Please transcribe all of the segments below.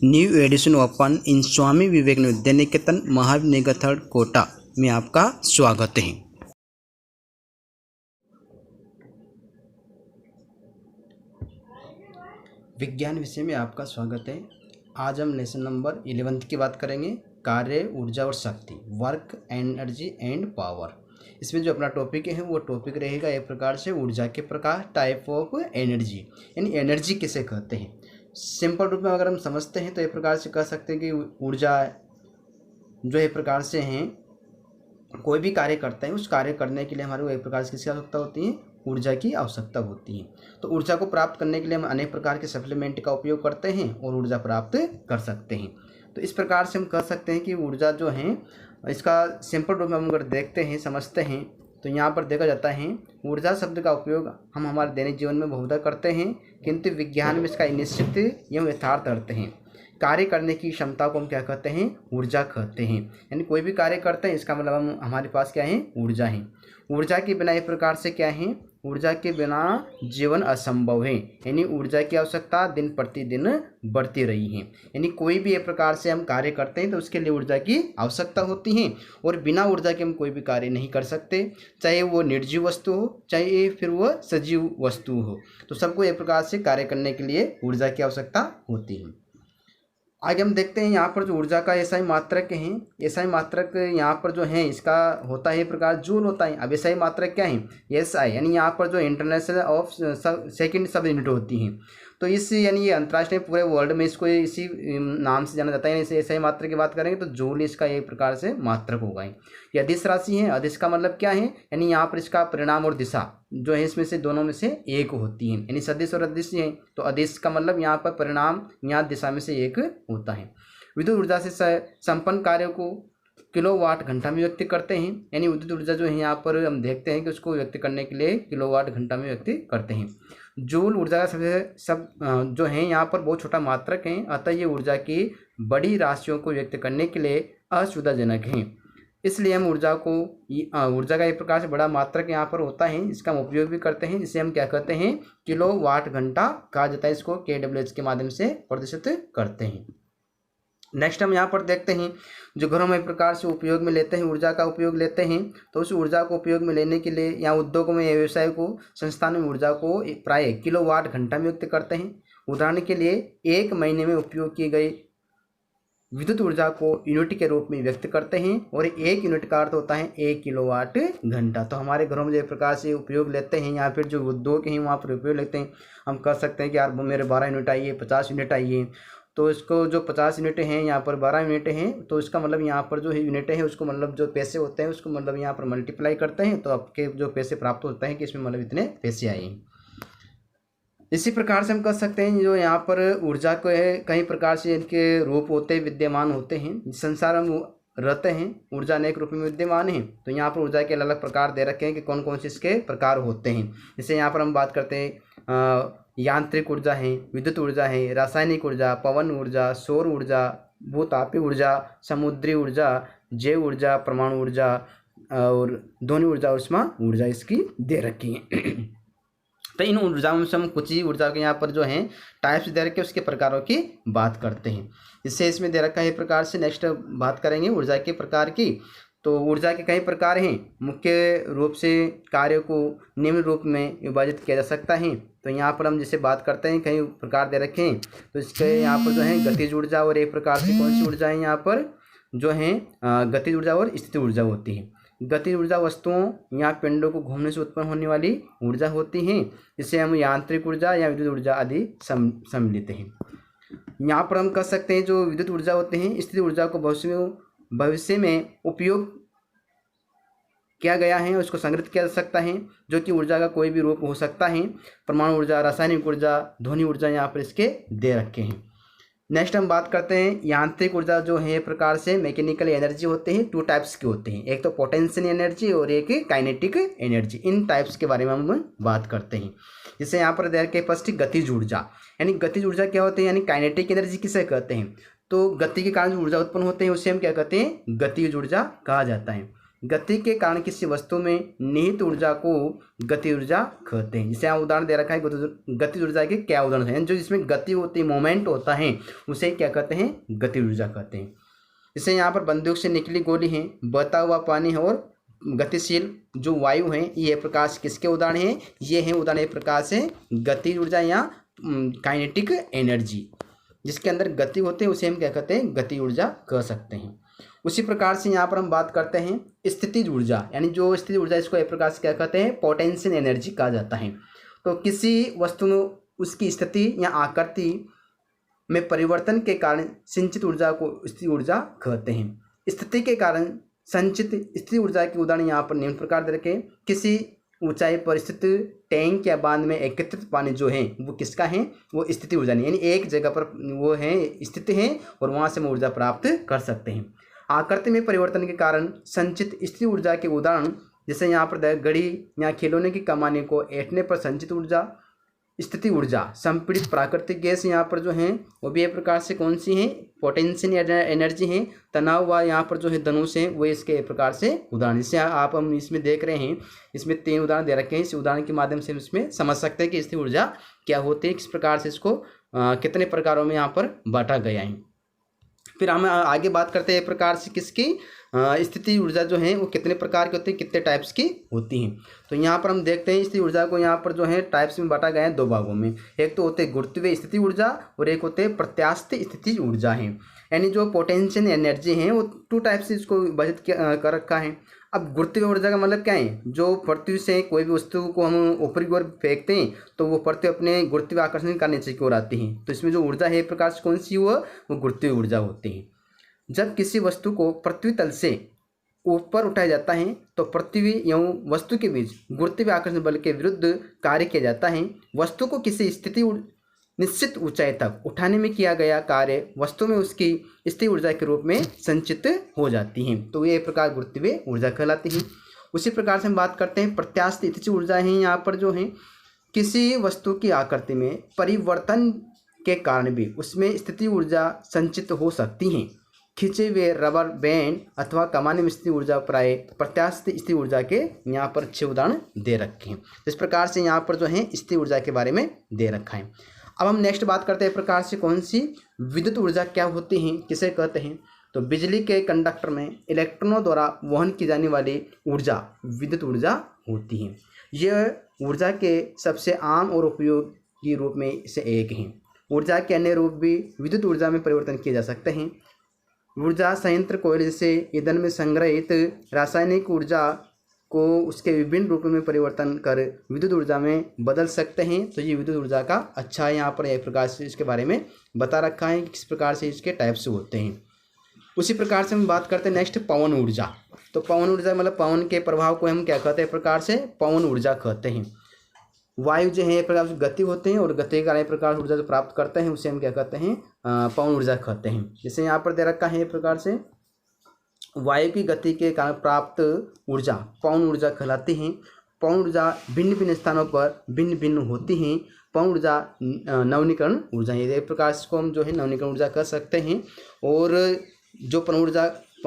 New addition open in Swami Vivekananda Vidyaniketan महाविद्यालय कोटा में आपका स्वागत है। विज्ञान विषय में आपका स्वागत है। आज हम लेसन नंबर 11 की बात करेंगे, कार्य, ऊर्जा और शक्ति, वर्क, एनर्जी एंड पावर। इसमें जो अपना टॉपिक है वो टॉपिक रहेगा एक प्रकार से ऊर्जा के प्रकार, टाइप ऑफ एनर्जी, यानी एनर्जी किसे कहते हैं। सिंपल रूप में अगर हम समझते हैं तो एक प्रकार से कह सकते हैं कि ऊर्जा जो एक प्रकार से हैं, कोई भी कार्य करते हैं उस कार्य करने के लिए हमारे को एक प्रकार से किसकी आवश्यकता होती है, ऊर्जा की आवश्यकता होती है। तो ऊर्जा को प्राप्त करने के लिए हम अनेक प्रकार के सप्लीमेंट का उपयोग करते हैं और ऊर्जा प्राप्त कर सकते हैं। तो इस प्रकार से हम कह सकते हैं कि ऊर्जा जो है, इसका सिंपल रूप में हम अगर देखते हैं, समझते हैं तो यहाँ पर देखा जाता है ऊर्जा शब्द का उपयोग हम हमारे दैनिक जीवन में बहुधा करते हैं, किंतु विज्ञान में इसका निश्चित एवं यथार्थ अर्थ है। कार्य करने की क्षमता को हम क्या कहते हैं, ऊर्जा कहते हैं। यानी कोई भी कार्य करते हैं इसका मतलब हम हमारे पास क्या है, ऊर्जा है। ऊर्जा के बिना एक प्रकार से क्या है, ऊर्जा के बिना जीवन असंभव है। यानी ऊर्जा की आवश्यकता दिन प्रतिदिन बढ़ती रही है। यानी कोई भी एक प्रकार से हम कार्य करते हैं तो उसके लिए ऊर्जा की आवश्यकता होती है और बिना ऊर्जा के हम कोई भी कार्य नहीं कर सकते, चाहे वो निर्जीव वस्तु हो चाहे फिर वह सजीव वस्तु हो। तो सबको एक प्रकार से कार्य करने के लिए ऊर्जा की आवश्यकता होती है। आगे हम देखते हैं यहाँ पर जो ऊर्जा का एसआई मात्रक है, एसआई मात्रक यहाँ पर जो है इसका होता है प्रकार जूल होता है। अब एसआई मात्रक क्या है, एसआई, यानी यहाँ पर जो इंटरनेशनल ऑफ सेकंड सब यूनिट होती हैं। तो इस यानी ये अंतर्राष्ट्रीय पूरे वर्ल्ड में इसको इसी नाम से जाना जाता है। इसे एसआई मात्रक की बात करेंगे तो जूल इसका एक प्रकार से मात्रक होगा। ये अदिश राशि है। अदिश का मतलब क्या है, यानी यहाँ पर इसका परिणाम और दिशा जो है इसमें से दोनों में से एक होती है, यानी सदिश और अदिश है। तो अदिश का मतलब यहाँ पर परिणाम, यहाँ दिशा में से एक होता है। विद्युत ऊर्जा से संपन्न कार्यों को किलोवाट घंटा में व्यक्त करते हैं। यानी विद्युत ऊर्जा जो है यहाँ पर हम देखते हैं कि उसको व्यक्त करने के लिए किलोवाट घंटा में व्यक्त करते हैं। जूल ऊर्जा का सबसे जो है यहाँ पर बहुत छोटा मात्रक है, अतः ये ऊर्जा की बड़ी राशियों को व्यक्त करने के लिए असुविधाजनक है। इसलिए हम ऊर्जा का एक प्रकार से बड़ा मात्रक यहाँ पर होता है, इसका हम उपयोग भी करते हैं। इसे हम क्या कहते हैं, किलोवाट घंटा कहा जाता है। इसको kWh के माध्यम से प्रदर्शित करते हैं। नेक्स्ट हम यहाँ पर देखते हैं जो घरों में एक प्रकार से उपयोग में लेते हैं, ऊर्जा का उपयोग लेते हैं। तो उस ऊर्जा को उपयोग में लेने के लिए यहाँ उद्योगों में, व्यवसाय को, संस्थानों में ऊर्जा को प्राय किलोवाट घंटा में व्यक्त करते हैं। उदाहरण के लिए 1 महीने में उपयोग की गई विद्युत ऊर्जा को यूनिट के रूप में व्यक्त करते हैं और 1 यूनिट का अर्थ होता है 1 किलोवाट घंटा। तो हमारे घरों में जो प्रकार से उपयोग लेते हैं या फिर जो उद्योग हैं वहाँ पर उपयोग लेते हैं, हम कह सकते हैं कि यार मेरे 12 यूनिट आइए, 50 यूनिट आइए। तो इसको जो 50 यूनिट हैं, यहाँ पर 12 यूनिट हैं, तो इसका मतलब यहाँ पर जो यूनिट है उसको मतलब जो पैसे होते हैं उसको मतलब यहाँ पर मल्टीप्लाई करते हैं, तो आपके जो पैसे प्राप्त होते हैं कि इसमें मतलब इतने पैसे आए। इसी प्रकार से हम कह सकते हैं जो यहाँ पर ऊर्जा को है, कई प्रकार से इनके रूप होते विद्यमान होते हैं। संसार में रहते हैं, ऊर्जा अनेक रूप में विद्यमान है। तो यहाँ पर ऊर्जा के अलग अलग प्रकार दे रखे हैं कि कौन कौन से इसके प्रकार होते हैं। जैसे यहाँ पर हम बात करते हैं यांत्रिक ऊर्जा है, विद्युत ऊर्जा है, रासायनिक ऊर्जा, पवन ऊर्जा, सौर ऊर्जा, भूतापीय ऊर्जा, समुद्री ऊर्जा, जैव ऊर्जा, परमाणु ऊर्जा और ध्वनि ऊर्जा और उष्मा ऊर्जा इसकी दे रखी है। तो इन ऊर्जाओं में से हम कुछ ही ऊर्जा के यहाँ पर जो है टाइप्स दे रखे, उसके प्रकारों की बात करते हैं। इससे इसमें दे रखा है प्रकार से। नेक्स्ट बात करेंगे ऊर्जा के प्रकार की। तो ऊर्जा के कई प्रकार हैं। मुख्य रूप से कार्यों को निम्न रूप में विभाजित किया जा सकता है। तो यहाँ पर हम जैसे बात करते हैं, कई प्रकार दे रखे हैं। तो इसके यहाँ पर जो है गतिज ऊर्जा और एक प्रकार से कौन सी ऊर्जा है यहाँ पर जो है गतिज ऊर्जा और स्थिर ऊर्जा होती है। गतिज ऊर्जा वस्तुओं या पिंडों को घूमने से उत्पन्न होने वाली ऊर्जा होती है, जिसे हम यांत्रिक ऊर्जा या विद्युत ऊर्जा आदि सम्मिलित हैं। यहाँ पर हम कह सकते हैं जो विद्युत ऊर्जा होते हैं, स्थिर ऊर्जा को भविष्य में उपयोग किया गया है, उसको संग्रहित किया जा सकता है, जो कि ऊर्जा का कोई भी रूप हो सकता है। परमाणु ऊर्जा, रासायनिक ऊर्जा, ध्वनि ऊर्जा यहाँ पर इसके दे रखे हैं। नेक्स्ट हम बात करते हैं यांत्रिक ऊर्जा जो है प्रकार से मैकेनिकल एनर्जी होते हैं, 2 टाइप्स के होते हैं, एक तो पोटेंशियल एनर्जी और एक काइनेटिक एनर्जी। इन टाइप्स के बारे में हम बात करते हैं। जैसे यहाँ पर दे रखे फर्स्ट गतिज ऊर्जा, यानी गतिज ऊर्जा क्या होते हैं, यानी काइनेटिक एनर्जी किसे कहते हैं। तो गति के कारण जो ऊर्जा उत्पन्न होते हैं उसे हम क्या कहते हैं, गतिज ऊर्जा कहा जाता है। गति के कारण किसी वस्तु में निहित ऊर्जा को गति ऊर्जा कहते हैं। जैसे यहाँ उदाहरण दे रखा है, गति ऊर्जा के क्या उदाहरण हैं, जो जिसमें गति होती है, मोमेंट होता है, उसे क्या कहते हैं, गति ऊर्जा कहते हैं। जैसे यहाँ पर बंदूक से निकली गोली है, बहता हुआ पानी है और गतिशील जो वायु है, ये प्रकाश किसके उदाहरण हैं, ये हैं उदाहरण एक प्रकार से गति ऊर्जा या काइनेटिक एनर्जी। जिसके अंदर गति होती है उसे हम क्या कहते हैं, गति ऊर्जा कह सकते हैं। उसी प्रकार से यहाँ पर हम बात करते हैं स्थितिज ऊर्जा, यानी जो स्थितिज ऊर्जा, इसको एक प्रकार से क्या कहते हैं, पोटेंशियल एनर्जी कहा जाता है। तो किसी वस्तु में उसकी स्थिति या आकृति में परिवर्तन के कारण संचित ऊर्जा को स्थितिज ऊर्जा कहते हैं। स्थिति के कारण संचित स्थितिज ऊर्जा के उदाहरण यहाँ पर निम्न प्रकार दे रखे। किसी ऊंचाई पर स्थित टैंक या बांध में एकत्रित पानी जो है वो किसका है, वो स्थितिज ऊर्जा नहीं, यानी एक जगह पर वो है, स्थित है और वहाँ से हम ऊर्जा प्राप्त कर सकते हैं। आकृति में परिवर्तन के कारण संचित स्थितिज ऊर्जा के उदाहरण, जैसे यहाँ पर घड़ी या खिलौने की कमाने को ऐंठने पर संचित ऊर्जा, स्थितिज ऊर्जा। संपीड़ित प्राकृतिक गैस यहाँ पर जो है वो भी एक प्रकार से कौन सी है, पोटेंशियल एनर्जी है। तनाव हुआ यहाँ पर जो है धनुष है, वो इसके एक प्रकार से उदाहरण। इससे आप हम इसमें देख रहे हैं, इसमें 3 उदाहरण दे रखे हैं। इस उदाहरण के माध्यम से हम इसमें समझ सकते हैं कि स्थितिज ऊर्जा क्या होती है, किस प्रकार से इसको कितने प्रकारों में यहाँ पर बांटा गया है। फिर हम आगे बात करते हैं एक प्रकार से किसकी, स्थितिज ऊर्जा जो है वो कितने प्रकार की होती है, कितने टाइप्स की होती हैं। तो यहाँ पर हम देखते हैं स्थितिज ऊर्जा को यहाँ पर जो है टाइप्स में बांटा गया है 2 भागों में। एक तो होते हैं गुरुत्वीय स्थितिज ऊर्जा और एक होते हैं प्रत्यास्थ स्थितिज ऊर्जा है। यानी जो पोटेंशियल एनर्जी है वो 2 टाइप से इसको विभाजित कर रखा है। अब गुरुत्वीय ऊर्जा का मतलब क्या है, जो पृथ्वी से कोई भी वस्तु को हम ऊपरी की ओर फेंकते हैं तो वो पृथ्वी अपने गुरुत्वीय आकर्षण का नीचे की ओर आती है। तो इसमें जो ऊर्जा है प्रकार से कौन सी वो गुरुत्वीय ऊर्जा होती है। जब किसी वस्तु को पृथ्वी तल से ऊपर उठाया जाता है तो पृथ्वी एवं वस्तु के बीच गुरुत्वीय आकर्षण बल के विरुद्ध कार्य किया जाता है। वस्तु को किसी स्थिति निश्चित ऊंचाई तक उठाने में किया गया कार्य वस्तु में उसकी स्थितिज ऊर्जा के रूप में संचित हो जाती है। तो ये प्रकार गुरुत्वीय ऊर्जा कहलाती है। उसी प्रकार से हम बात करते हैं प्रत्यास्थ स्थितिज ऊर्जा है। यहाँ पर जो है किसी वस्तु की आकृति में परिवर्तन के कारण भी उसमें स्थितिज ऊर्जा संचित हो सकती है। खींचे हुए रबर बैंड अथवा कमाने में स्थितिज ऊर्जा प्राय प्रत्यास्थ स्थितिज ऊर्जा के यहाँ पर अच्छे उदाहरण दे रखे हैं। इस प्रकार से यहाँ पर जो है स्थितिज ऊर्जा के बारे में दे रखा है। अब हम नेक्स्ट बात करते हैं प्रकार से कौन सी, विद्युत ऊर्जा क्या होती है, किसे कहते हैं। तो बिजली के कंडक्टर में इलेक्ट्रॉनों द्वारा वहन की जाने वाली ऊर्जा विद्युत ऊर्जा होती है। यह ऊर्जा के सबसे आम और उपयोगी रूप में से एक है। ऊर्जा के अन्य रूप भी विद्युत ऊर्जा में परिवर्तन किए जा सकते हैं। ऊर्जा संयंत्र कोयले से ईंधन में संग्रहित रासायनिक ऊर्जा को उसके विभिन्न रूपों में परिवर्तन कर विद्युत ऊर्जा में बदल सकते हैं। तो ये विद्युत ऊर्जा का अच्छा यहाँ पर एक प्रकार से इसके बारे में बता रखा है कि किस प्रकार से इसके टाइप्स होते हैं। उसी प्रकार से हम बात करते हैं नेक्स्ट पवन ऊर्जा। तो पवन ऊर्जा मतलब पवन के प्रभाव को हम क्या कहते हैं, प्रकार से पवन ऊर्जा कहते हैं। वायु जो है एक प्रकार से गति होते हैं और गति के कारण एक प्रकार ऊर्जा जो प्राप्त करते हैं उसे हम क्या कहते हैं, पवन ऊर्जा कहते हैं। जैसे यहाँ पर दे रखा है एक प्रकार से वायु की गति के कारण प्राप्त ऊर्जा पवन ऊर्जा कहलाती है। पवन ऊर्जा भिन्न भिन्न स्थानों पर भिन्न भिन्न होती हैं। पवन ऊर्जा नवीनीकरण ऊर्जा है, एक प्रकार से इसको हम जो है नवीनीकरण ऊर्जा कह सकते हैं। और जो पवन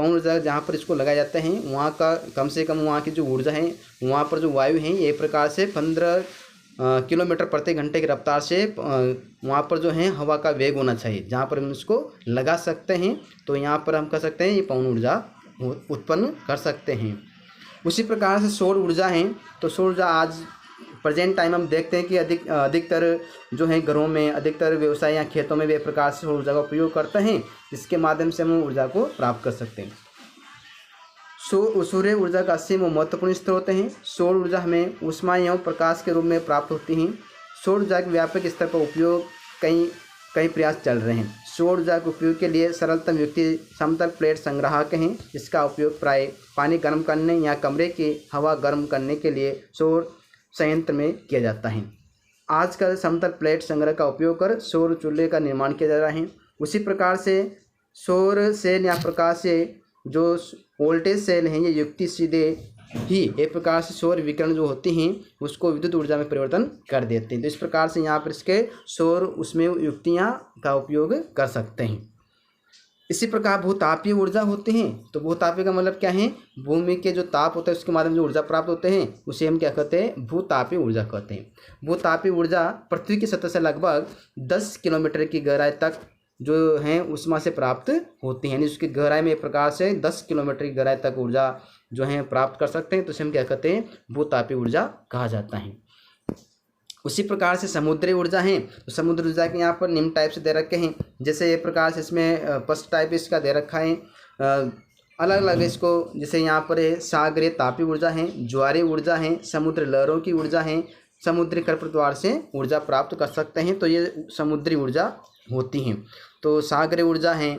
ऊर्जा जहाँ पर इसको लगाया जाता है वहाँ का कम से कम वहाँ की जो ऊर्जा है, वहाँ पर जो वायु है एक प्रकार से 15 किलोमीटर प्रति घंटे की रफ्तार से वहाँ पर जो है हवा का वेग होना चाहिए, जहाँ पर हम इसको लगा सकते हैं। तो यहाँ पर हम कह सकते हैं ये पवन ऊर्जा उत्पन्न कर सकते हैं। उसी प्रकार से सौर ऊर्जा है। तो सौर ऊर्जा आज प्रेजेंट टाइम हम देखते हैं कि अधिकतर जो है घरों में, अधिकतर व्यवसाय या खेतों में वे प्रकार से सौर ऊर्जा का उपयोग करते हैं, जिसके माध्यम से हम ऊर्जा को प्राप्त कर सकते हैं। सूर्य ऊर्जा का असीम और महत्वपूर्ण स्रोत होते हैं। सौर ऊर्जा हमें ऊष्मा एवं प्रकाश के रूप में प्राप्त होती हैं। सौर ऊर्जा के व्यापक स्तर पर उपयोग कई प्रयास चल रहे हैं। सौर ऊर्जा के उपयोग के लिए सरलतम युक्ति समतल प्लेट संग्राहक हैं। इसका उपयोग प्राय पानी गर्म करने या कमरे की हवा गर्म करने के लिए सौर संयंत्र में किया जाता है। आजकल समतल प्लेट संग्रह का उपयोग कर सौर चूल्हे का निर्माण किया जा रहा है। उसी प्रकार से सौर सेल या प्रकाश से जो वोल्टेज सेल हैं ये युक्ति सीधे ही एक प्रकार से सौर विकिरण जो होती हैं उसको विद्युत ऊर्जा में परिवर्तन कर देते हैं। तो इस प्रकार से यहाँ पर इसके सौर उसमें युक्तियाँ का उपयोग कर सकते हैं। इसी प्रकार भूतापीय ऊर्जा होते हैं। तो भूतापीय का मतलब क्या है, भूमि के जो ताप होता है उसके माध्यम से ऊर्जा प्राप्त होते हैं, उसे हम क्या कहते हैं, भूतापीय ऊर्जा कहते हैं। भूतापीय ऊर्जा पृथ्वी की सतह से लगभग 10 किलोमीटर की गहराई तक जो है उष्मा से प्राप्त होती है, यानी उसकी गहराई में एक प्रकार से 10 किलोमीटर की गहराई तक ऊर्जा जो है प्राप्त कर सकते हैं, तो इसे हम क्या कहते हैं, भूतापीय ऊर्जा कहा जाता है। उसी प्रकार से समुद्री ऊर्जा है। तो समुद्री ऊर्जा के यहाँ पर निम्न टाइप से दे रखे हैं, जैसे ये प्रकार से इसमें फर्स्ट टाइप इसका दे रखा है अलग अलग इसको, जैसे यहाँ पर है सागरीय तापीय ऊर्जा है, ज्वारीय ऊर्जा है, समुद्र लहरों की ऊर्जा है, समुद्री खरपतवार से ऊर्जा प्राप्त कर सकते हैं, तो ये समुद्री ऊर्जा होती हैं। तो सागरीय ऊर्जा है,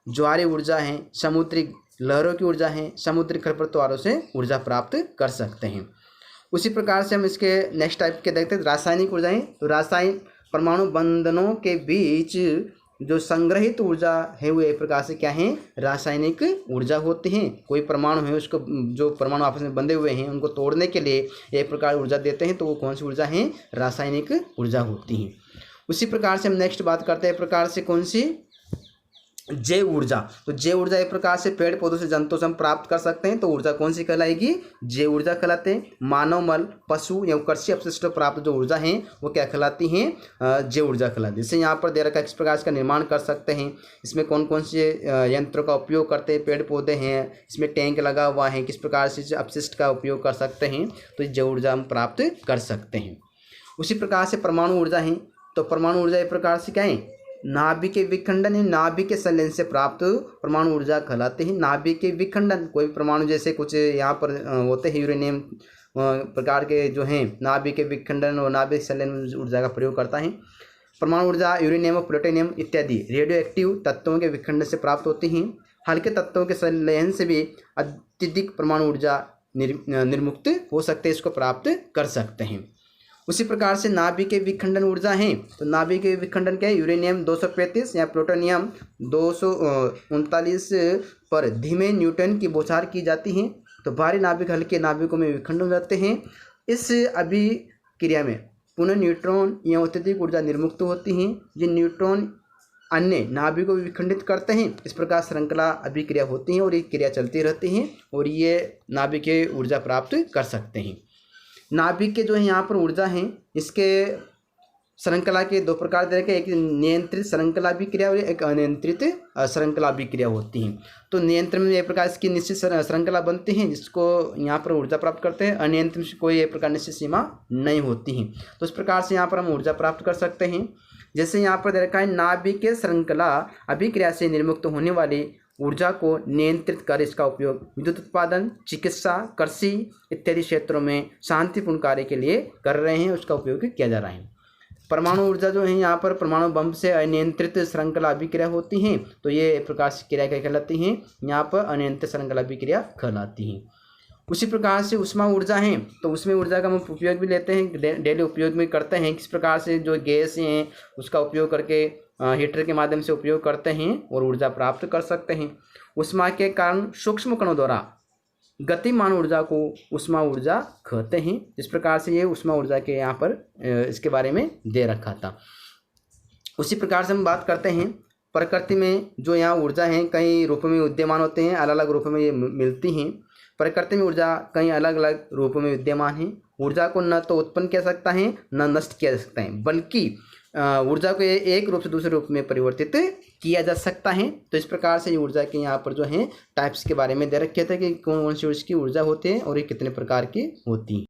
ज्वारीय ऊर्जा है, समुद्री लहरों की ऊर्जा है, समुद्री खरपतवारों से ऊर्जा प्राप्त कर सकते हैं। उसी प्रकार से हम इसके नेक्स्ट टाइप के देखते हैं रासायनिक ऊर्जाएं। तो रासायनिक परमाणु बंधनों के बीच जो संग्रहित ऊर्जा है वो एक प्रकार से क्या है, रासायनिक ऊर्जा होती हैं। कोई परमाणु है उसको, जो परमाणु आपस में बंधे हुए हैं उनको तोड़ने के लिए एक प्रकार ऊर्जा देते हैं, तो वो कौन सी ऊर्जा है, रासायनिक ऊर्जा होती है। उसी प्रकार से हम नेक्स्ट बात करते हैं प्रकार से कौन सी, जैव ऊर्जा। तो जैव ऊर्जा एक प्रकार से पेड़ पौधों से जंतुओं से हम प्राप्त कर सकते हैं, तो ऊर्जा कौन सी कहलाएगी, जैव ऊर्जा कहलाते हैं। मानव मल, पशु या कृषि अपशिष्ट प्राप्त जो ऊर्जा है वो क्या कहलाती हैं, जैव ऊर्जा कहलाती है। जैसे यहाँ पर दे रखा है किस प्रकार इसका निर्माण कर सकते हैं, इसमें कौन कौन से यंत्रों का उपयोग करते हैं, पेड़ पौधे हैं, इसमें टैंक लगा हुआ है, किस प्रकार से अपशिष्ट का उपयोग कर सकते हैं, तो जैव ऊर्जा हम प्राप्त कर सकते हैं। उसी प्रकार से परमाणु ऊर्जा है। तो परमाणु ऊर्जा एक प्रकार से क्या है, नाभिक के विखंडन है, नाभिक के संलयन से प्राप्त परमाणु ऊर्जा कहलाते हैं। नाभिक के विखंडन, कोई परमाणु जैसे कुछ यहाँ पर होते हैं यूरेनियम प्रकार के जो हैं, नाभिक के विखंडन और नाभिक संलयन ऊर्जा का प्रयोग करता है। परमाणु ऊर्जा यूरेनियम और प्लूटोनियम इत्यादि रेडियो एक्टिव तत्वों के विखंडन से प्राप्त होती हैं। हल्के तत्वों के संलयन से भी अत्यधिक परमाणु ऊर्जा निर्मुक्त हो सकते हैं, इसको प्राप्त कर सकते हैं। उसी प्रकार से नाभिक के विखंडन ऊर्जा है। तो नाभिक के विखंडन क्या है, यूरेनियम 235 या प्लूटोनियम 239 पर धीमे न्यूटन की बौछार की जाती है। तो भारी नाभिक हल्के नाभिकों में विखंडन हो जाते हैं। इस अभिक्रिया में पुनः न्यूट्रॉन या अत्यधिक ऊर्जा निर्मुक्त होती हैं, जिन न्यूट्रॉन अन्य नाभिकों को विखंडित करते हैं। इस प्रकार श्रृंखला अभिक्रिया होती है और ये क्रिया चलती रहती है और ये नाभिक ऊर्जा प्राप्त कर सकते हैं। नाभिक के जो है यहाँ पर ऊर्जा है, इसके श्रृंखला के दो प्रकार दे रखे, एक नियंत्रित श्रृंखला अभिक्रिया और एक अनियंत्रित श्रृंखला अभिक्रिया होती हैं। तो नियंत्रण में एक प्रकार इसकी निश्चित श्रृंखला बनती है जिसको यहाँ पर ऊर्जा प्राप्त करते हैं, अनियंत्रित में कोई एक प्रकार निश्चित सीमा नहीं होती है। तो इस प्रकार से यहाँ पर हम ऊर्जा प्राप्त कर सकते हैं। जैसे यहाँ पर दे रखा है, नाभिक के श्रृंखला अभिक्रिया से निर्मुक्त होने वाली ऊर्जा को नियंत्रित कर इसका उपयोग विद्युत उत्पादन, चिकित्सा, कृषि इत्यादि क्षेत्रों में शांतिपूर्ण कार्य के लिए कर रहे हैं, उसका उपयोग किया जा रहा है। परमाणु ऊर्जा जो है यहाँ पर परमाणु बम से अनियंत्रित श्रृंखला अभिक्रिया होती हैं, तो ये एक प्रकार से क्रिया क्या कहलाती हैं, यहाँ पर अनियंत्रित श्रृंखला अभिक्रिया कहलाती हैं। उसी प्रकार से उष्मा ऊर्जा है। तो उसमें ऊर्जा का हम उपयोग भी लेते हैं, डेली उपयोग में करते हैं। किस प्रकार से जो गैस हैं उसका उपयोग करके हीटर के माध्यम से उपयोग करते हैं और ऊर्जा प्राप्त कर सकते हैं। उष्मा के कारण सूक्ष्म कणों द्वारा गतिमान ऊर्जा को उष्मा ऊर्जा कहते हैं। इस प्रकार से ये उष्मा ऊर्जा के यहाँ पर इसके बारे में दे रखा था। उसी प्रकार से हम बात करते हैं प्रकृति में जो यहाँ ऊर्जा है कई रूपों में विद्यमान होते हैं, अलग अलग रूपों में ये मिलती हैं। प्रकृति में ऊर्जा कई अलग अलग रूपों में विद्यमान है। ऊर्जा को न तो उत्पन्न किया जा सकता है न नष्ट किया जा सकता है, बल्कि ऊर्जा को एक रूप से दूसरे रूप में परिवर्तित किया जा सकता है। तो इस प्रकार से ये ऊर्जा के यहाँ पर जो है टाइप्स के बारे में दे रखे थे कि कौन कौन सी उसकी ऊर्जा होती है और ये कितने प्रकार की होती है।